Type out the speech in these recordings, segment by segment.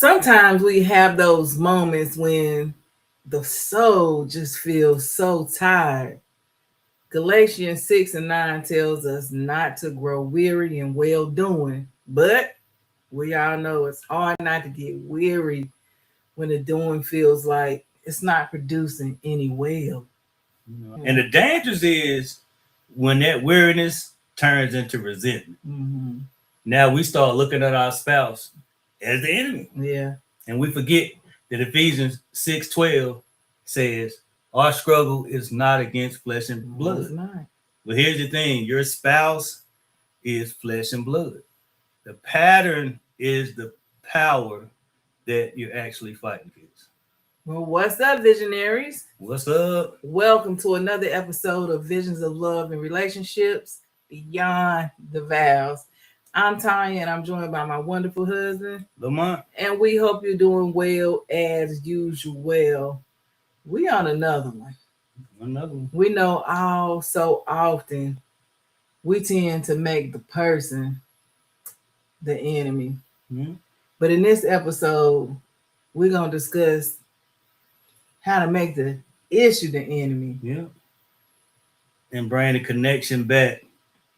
Sometimes we have those moments when the soul just feels so tired. Galatians 6 and 9 tells us not to grow weary in well doing, but we all know it's hard not to get weary when the doing feels like it's not producing any well. And the dangers is when that weariness turns into resentment. Mm-hmm. Now we start looking at our spouse as the enemy. Yeah. And we forget that Ephesians 6:12 says, our struggle is not against flesh and blood. No, it's not. But here's the thing, your spouse is flesh and blood. The pattern is the power that you're actually fighting against. Well, what's up, visionaries? What's up? Welcome to another episode of Visions of Love and Relationships Beyond the Vows. I'm Tanya, and I'm joined by my wonderful husband, Lamont. and we hope you're doing well as usual. Well, we on another one. We know all so often we tend to make the person the enemy. Mm-hmm. But in this episode, we're going to discuss how to make the issue the enemy. Yeah. And bring the connection back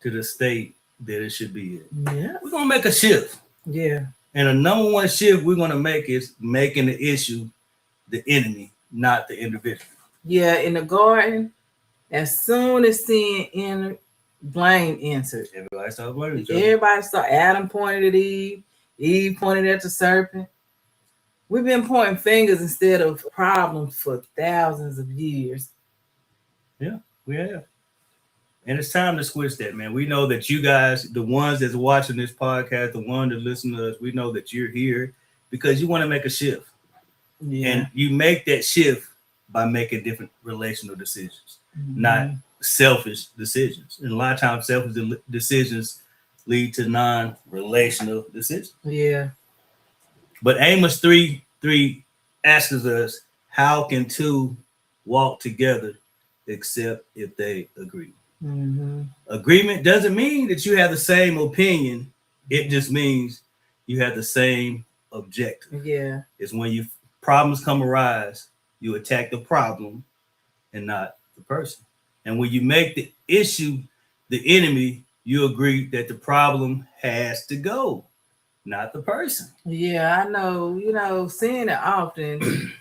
to the state that it should be in. Yeah. We're going to make a shift. Yeah. And the number one shift we're going to make is making the issue the enemy, not the individual. Yeah, in the garden, as soon as sin entered, blame entered. Everybody started blaming each other. Everybody started. Adam pointed at Eve. Eve pointed at the serpent. We've been pointing fingers instead of problems for thousands of years. Yeah, we have. And it's time to switch that, man. We know that you guys, the ones that's watching this podcast, the ones that listen to us, we know that you're here because you want to make a shift. Yeah. And you make that shift by making different relational decisions, not selfish decisions. And a lot of times selfish decisions lead to non-relational decisions. Yeah. But Amos 3:3 asks us, how can two walk together except if they agree? Mm-hmm. Agreement doesn't mean that you have the same opinion. It just means you have the same objective. Yeah. It's when you problems come arise, you attack the problem and not the person. And when you make the issue the enemy, you agree that the problem has to go, not the person. Yeah, I know, seeing it often,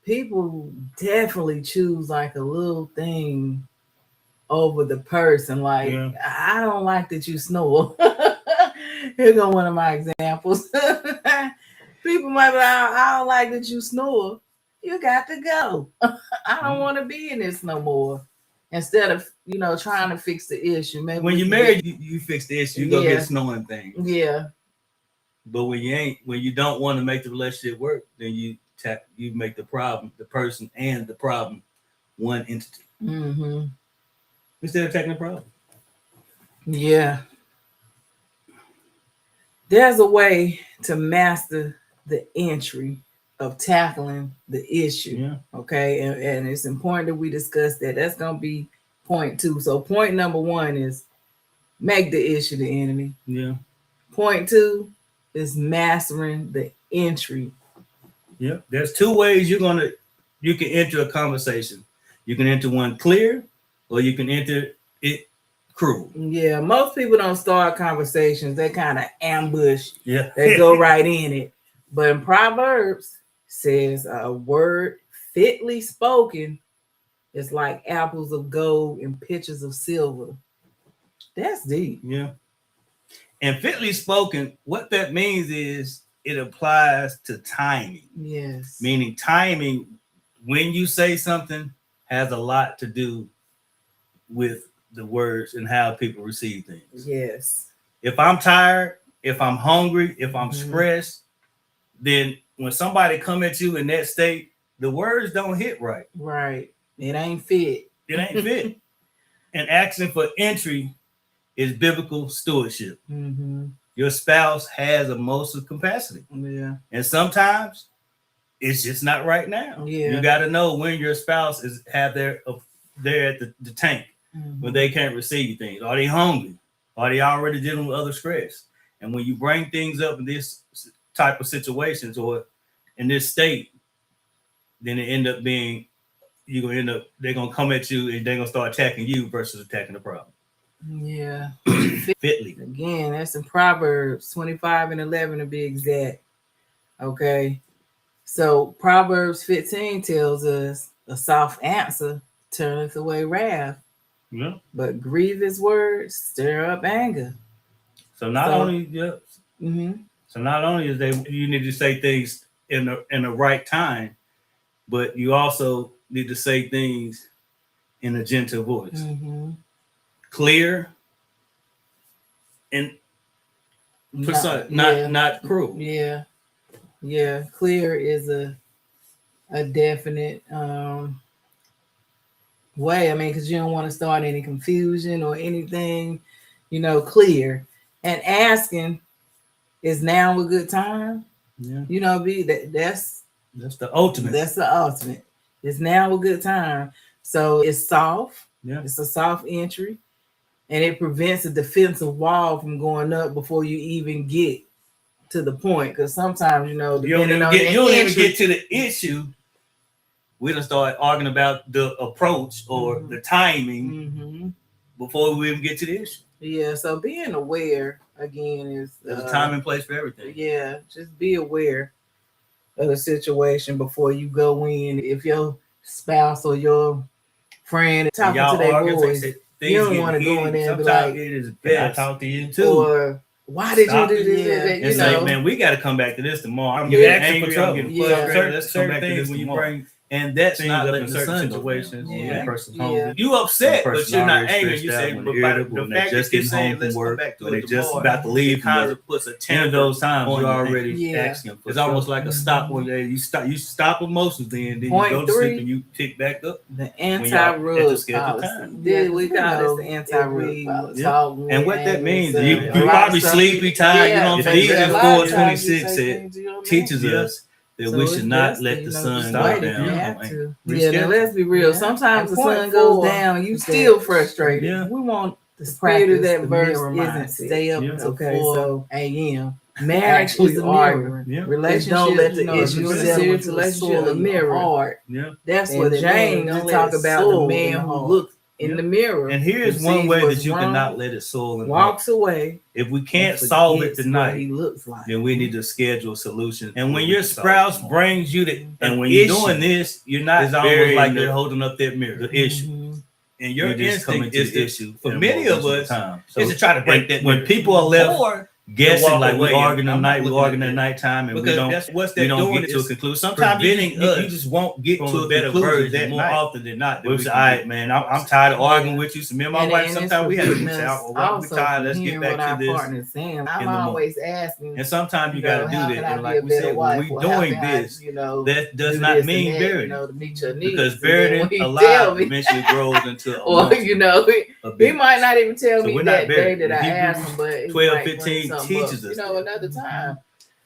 people definitely choose like a little thing over the person. Like, yeah. I don't like that you snore. Here go one of my examples. People might be like, I don't like that you snore. You got to go. I don't want to be in this no more. Instead of, trying to fix the issue. Maybe when you're married, you fix the issue. You go get snoring things. Yeah. But when you don't want to make the relationship work, then you make the problem, the person and the problem, one entity. Mm-hmm. Instead of taking the problem. Yeah. There's a way to master the entry of tackling the issue. Yeah. Okay. And it's important that we discuss that. That's going to be point 2. So point number 1 is make the issue the enemy. Yeah. Point 2 is mastering the entry. Yeah. There's 2 ways you can enter a conversation. You can enter one clear or you can enter it cruel. Yeah. Most people don't start conversations. They kind of ambush. Yeah. They go right in it. But in Proverbs says a word fitly spoken is like apples of gold and pitchers of silver. That's deep. Yeah. And fitly spoken, what that means is it applies to timing. Yes. Meaning timing, when you say something, has a lot to do with the words and how people receive things. Yes. If I'm tired, if I'm hungry, if I'm stressed, then when somebody come at you in that state, the words don't hit right. Right. It ain't fit. It ain't fit. And asking for entry is biblical stewardship. Mm-hmm. Your spouse has emotional capacity. Yeah. And sometimes it's just not right now. Yeah. You got to know when your spouse have their at the tank, when they can't receive things. Are they hungry? Are they already dealing with other stress? And when you bring things up in this type of situations or in this state, then it end up being they're gonna come at you and they're gonna start attacking you versus attacking the problem. Yeah. Fitly. Again, that's in Proverbs 25:11 to be exact. Okay. So Proverbs 15 tells us a soft answer turneth away wrath. Yeah. But grievous words stir up anger. So not only So not only is you need to say things in the right time, but you also need to say things in a gentle voice, clear and precise, not cruel. Yeah. Clear is a definite way. I mean, because you don't want to start any confusion or anything. Clear and asking, is now a good time? Yeah. That's the ultimate. That's the ultimate. It's now a good time. So it's soft. Yeah. It's a soft entry, and it prevents a defensive wall from going up before you even get to the point. Because sometimes, you don't even get to the issue. We don't start arguing about the approach or the timing before we even get to the issue. Yeah. So being aware again is there's a time and place for everything. Yeah. Just be aware of the situation before you go in. If your spouse or your friend talking to their boys, you don't want to go in there and be like, it is best to talk to you too. Or why did you do this? And say, man, we got to come back to this tomorrow. I'm getting angry. I'm getting frustrated. Let's come back to this when you bring. And that's not letting the sun situations. You upset, but you're not angry. You say, but by the fact that you're saying, let's come back to it. They're just about to leave. Kind of puts a 10 of those times you're already asking. It's almost like a stop one day. You stop emotions, then you go to sleep and you pick back up. The anti-rule policy. We call this the anti-rule policy. And what that means, you probably sleepy, tired. You know, Ephesians 4:26 teaches us that we should not let the sun go down. Yeah, let's be real. Sometimes the sun goes down, you still frustrated. Yeah. We want the spirit of that verse isn't stay up until 4 a.m. Marriage is a mirror. Relationships, don't let the issues to the mirror. That's what James talk about, the man who looks in the mirror. And here's one way that you cannot let it soul and walks away. If we can't solve it tonight, he looks like, then we need to schedule solutions. And when your spouse brings you and when you're doing this, you're not. It's almost like they're holding up that mirror, the issue. And your instinct is the issue. For many of us, is to try to break that. When people are left guessing like we're arguing at night, we're arguing at nighttime, and we don't get to a conclusion. Sometimes you just won't get to a better version more often than not. We say, all right, man, I'm tired of arguing with you. So me and my wife, sometimes we have to say, we're tired. Let's get back to this. I'm always asking. And sometimes you got to do that. And like we said, when we doing this, that does not mean buried. Because buried alive eventually grows into or he might not even tell me that day that I asked him, but 12, 15 teaches us another time.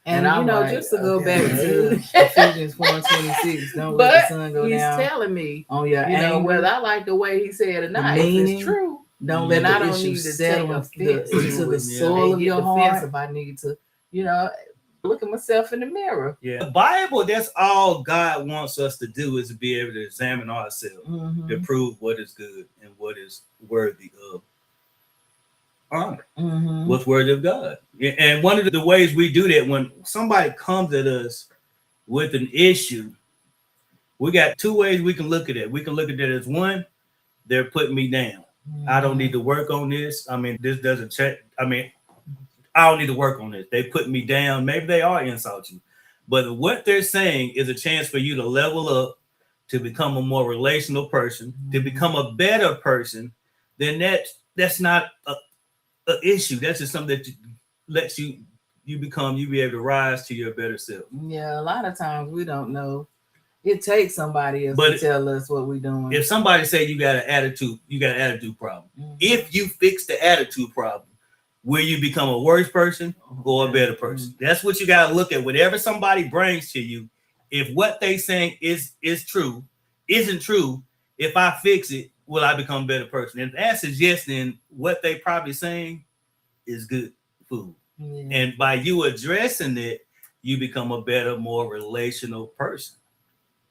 And just to go back to Ephesians 4:26, don't let the sun go down. He's telling me on your anger, whether I like the way he said or not, it's true. Don't let the issue take offense to the soul of your heart. If I need to, look at myself in the mirror. Yeah, the Bible, that's all God wants us to do, is to be able to examine ourselves to prove what is good and what is worthy of honor, what's worthy of God. And one of the ways we do that, when somebody comes at us with an issue, we got two ways we can look at it. We can look at it as, one, they're putting me down. I don't need to work on this. I mean, this doesn't check. I mean, I don't need to work on this. They put me down. Maybe they are insulting you. But what they're saying is a chance for you to level up, to become a more relational person, to become a better person. Then that's not a issue. That's just something that lets you be able to rise to your better self. Yeah, a lot of times we don't know. It takes somebody else to tell us what we're doing. If somebody say you got an attitude problem, if you fix the attitude problem, will you become a worse person or a better person? That's what you got to look at. Whatever somebody brings to you, if what they saying isn't true, if I fix it, will I become a better person? If the answer is yes, then what they probably saying is good food. Yeah. And by you addressing it, you become a better, more relational person.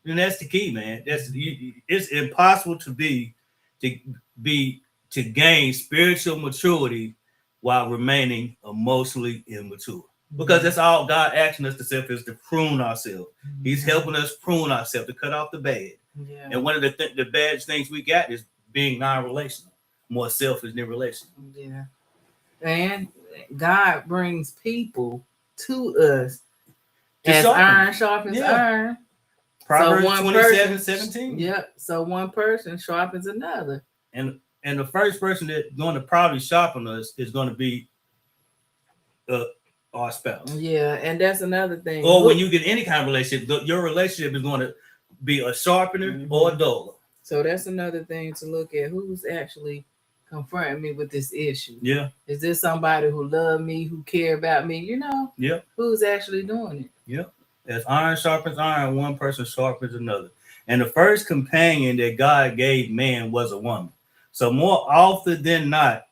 And that's the key, man. It's impossible to be to gain spiritual maturity while remaining emotionally immature. Because that's all God asking us to self is to prune ourselves. He's helping us prune ourselves to cut off the bad. Yeah. And one of the bad things we got is being non-relational, more selfish than relational. Yeah. And God brings people to us as iron sharpens iron. Proverbs 27:17. Yep. So one person sharpens another. And the first person that's going to probably sharpen us is going to be our spouse. Yeah, and that's another thing. Or when you get any kind of relationship, your relationship is going to be a sharpener or a duller. So that's another thing to look at. Who's actually confronting me with this issue? Yeah. Is this somebody who love me, who care about me? You know? Yeah. Who's actually doing it? Yeah. As iron sharpens iron, one person sharpens another. And the first companion that God gave man was a woman. So more often than not,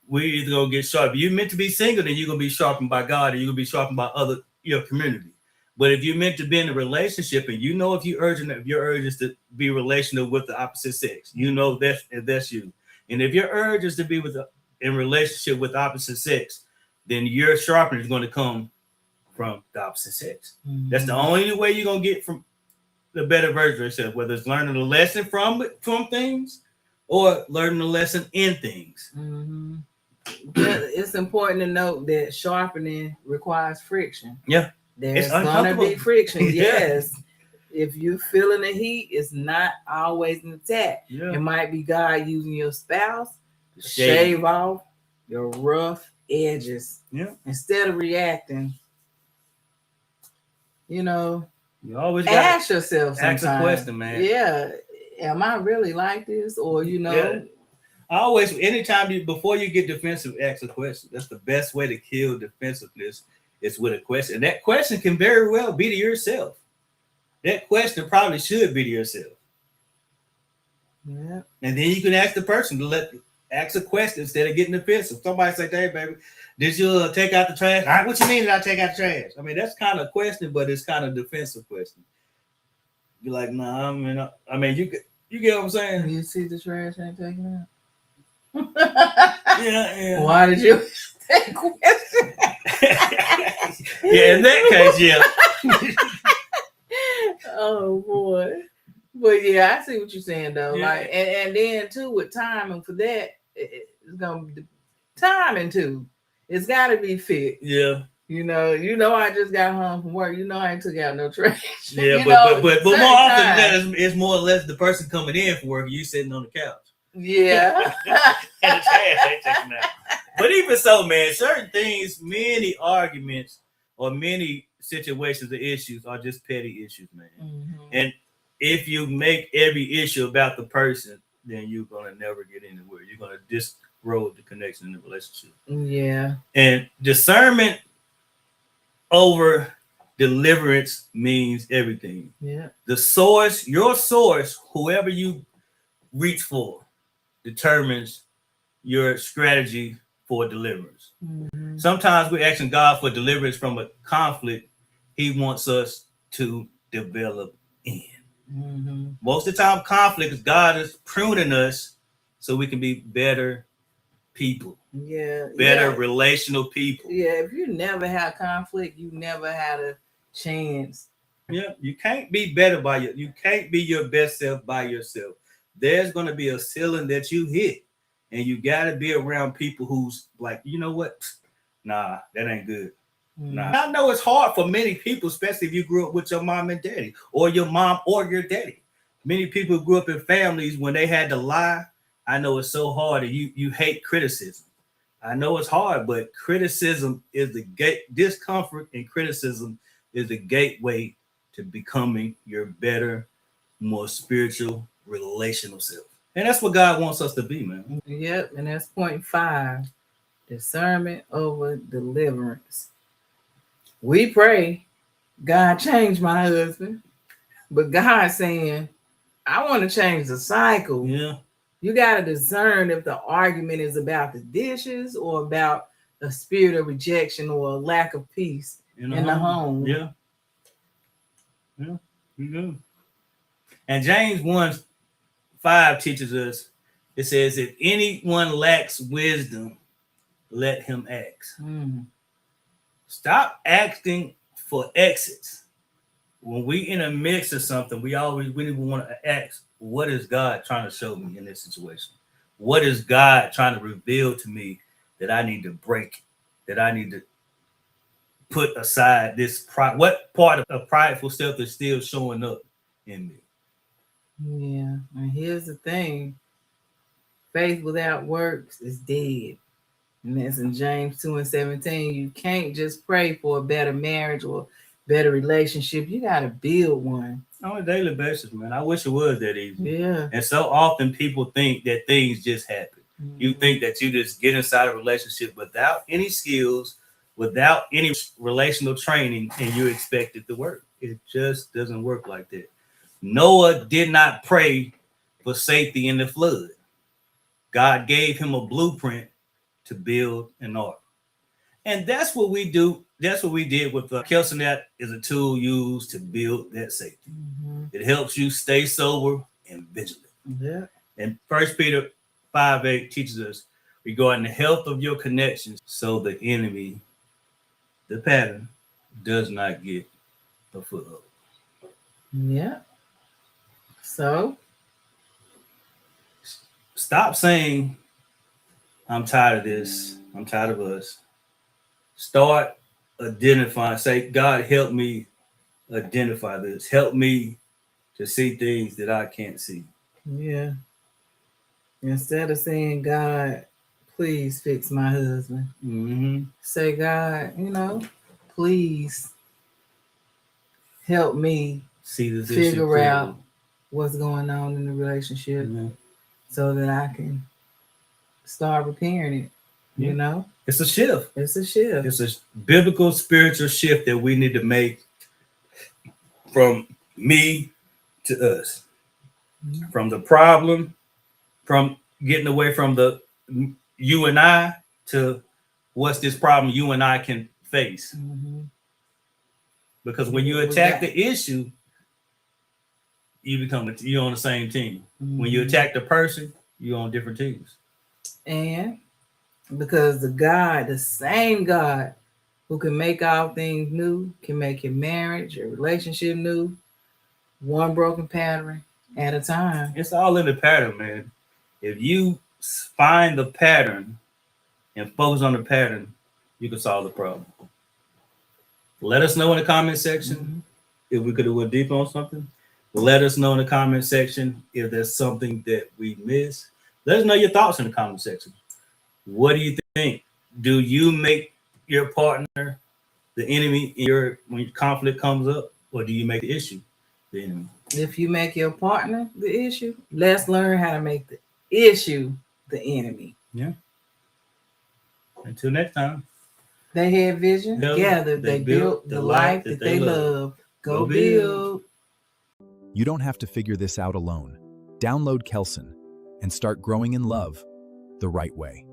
we either gonna get sharp. If you're meant to be single, then you're gonna be sharpened by God, or you're gonna be sharpened by your community. But if you're meant to be in a relationship, and you know if your urge is to be relational with the opposite sex, you know that's you. And if your urge is to be in relationship with the opposite sex, then your sharpening is going to come from the opposite sex. Mm-hmm. That's the only way you're gonna get from the better version of yourself, whether it's learning a lesson from things or learning a lesson in things. Mm-hmm. It's important to note that sharpening requires friction. Yeah. There's gonna be friction. Yes. If you're feeling the heat, it's not always an attack. Yeah. It might be God using your spouse to shave off your rough edges. Yeah. Instead of reacting, you always ask yourself sometimes. Ask a question, man. Yeah. Am I really like this? Or Yeah. Before you get defensive, ask a question. That's the best way to kill defensiveness is with a question. And that question can very well be to yourself. That question probably should be to yourself. Yeah. And then you can ask the person to ask a question instead of getting defensive. Somebody say, "Hey, baby, did you take out the trash?" All right, what you mean did I take out the trash? I mean, that's kind of a question, but it's kind of a defensive question. You're like, nah, I mean, you get what I'm saying? You see the trash ain't taken out? Yeah. Why did you take question? Yeah, in that case, yeah. Oh boy. But yeah, I see what you're saying though. Yeah. Like and then too with timing for that, it's gonna be timing too. It's gotta be fit. Yeah. I just got home from work. I ain't took out no trash. Yeah, but more often than that, it's more or less the person coming in for work, you sitting on the couch. Yeah. And the trash ain't taken out. But even so, man, certain things, many arguments or many situations or issues are just petty issues, man. Mm-hmm. And if you make every issue about the person, then you're gonna never get anywhere. You're gonna disroad the connection in the relationship. Yeah. And discernment over deliverance means everything. Yeah. The source, your source, whoever you reach for, determines your strategy for deliverance. Mm-hmm. Sometimes we're asking God for deliverance from a conflict He wants us to develop in. Mm-hmm. Most of the time, conflict is God is pruning us so we can be better people. Yeah. Better relational people. Yeah. If you never had conflict, you never had a chance. Yeah. You can't be better you can't be your best self by yourself. There's going to be a ceiling that you hit, and you got to be around people who's like, you know what? Nah, that ain't good. Nah. I know it's hard for many people, especially if you grew up with your mom and daddy, or your mom or your daddy. Many people grew up in families when they had to lie. I know it's so hard, and you hate criticism. I know it's hard, but criticism is the gate. Discomfort and criticism is the gateway to becoming your better, more spiritual, relational self. And that's what God wants us to be, man. Yep. And that's point 5. Discernment over deliverance. We pray, God change my husband. But God's saying, I want to change the cycle. Yeah. You got to discern if the argument is about the dishes or about a spirit of rejection or a lack of peace in the home. Yeah. Yeah, you do. And James 1:5 teaches us, it says, if anyone lacks wisdom, let him ask. Stop asking for exits. When we in a mix of something, we really want to ask, what is God trying to show me in this situation? What is God trying to reveal to me that I need to break, that I need to put aside this pride? What part of a prideful self is still showing up in me? Yeah, and here's the thing. Faith without works is dead. And that's in James 2:17. You can't just pray for a better marriage or better relationship. You got to build one. On a daily basis, man. I wish it was that easy. Yeah. And so often people think that things just happen. You think that you just get inside a relationship without any skills, without any relational training, and you expect it to work. It just doesn't work like that. Noah did not pray for safety in the flood. God gave him a blueprint to build an ark. And that's what we do. That's what we did with Kelsonet is a tool used to build that safety. It helps you stay sober and vigilant. Yeah. And 1 Peter 5:8 teaches us regarding the health of your connections, so the enemy, the pattern, does not get a foothold. Yeah. So stop saying, I'm tired of this. I'm tired of us. Start identifying. Say, God, help me identify this. Help me to see things that I can't see. Yeah. Instead of saying, God, please fix my husband. Say, God, please help me see this figure out what's going on in the relationship so that I can start repairing it. You know? It's a shift. It's a shift. It's a biblical spiritual shift that we need to make from me to us. From the problem, from getting away from the you and I to what's this problem you and I can face. Because when you attack the issue, you're on the same team. When you attack the person, you're on different teams. And because the same God who can make all things new, can make your marriage, your relationship new, one broken pattern at a time. It's all in the pattern, man. If you find the pattern and focus on the pattern, you can solve the problem. Let us know in the comment section if we could have went deep on something. Let us know in the comment section if there's something that we missed. Let us know your thoughts in the comment section. What do you think? Do you make your partner the enemy when conflict comes up, or do you make the issue the enemy? If you make your partner the issue, let's learn how to make the issue the enemy. Yeah. Until next time. They had vision. Together, they built the life that they love. Go build. You don't have to figure this out alone. Download Kelson and start growing in love the right way.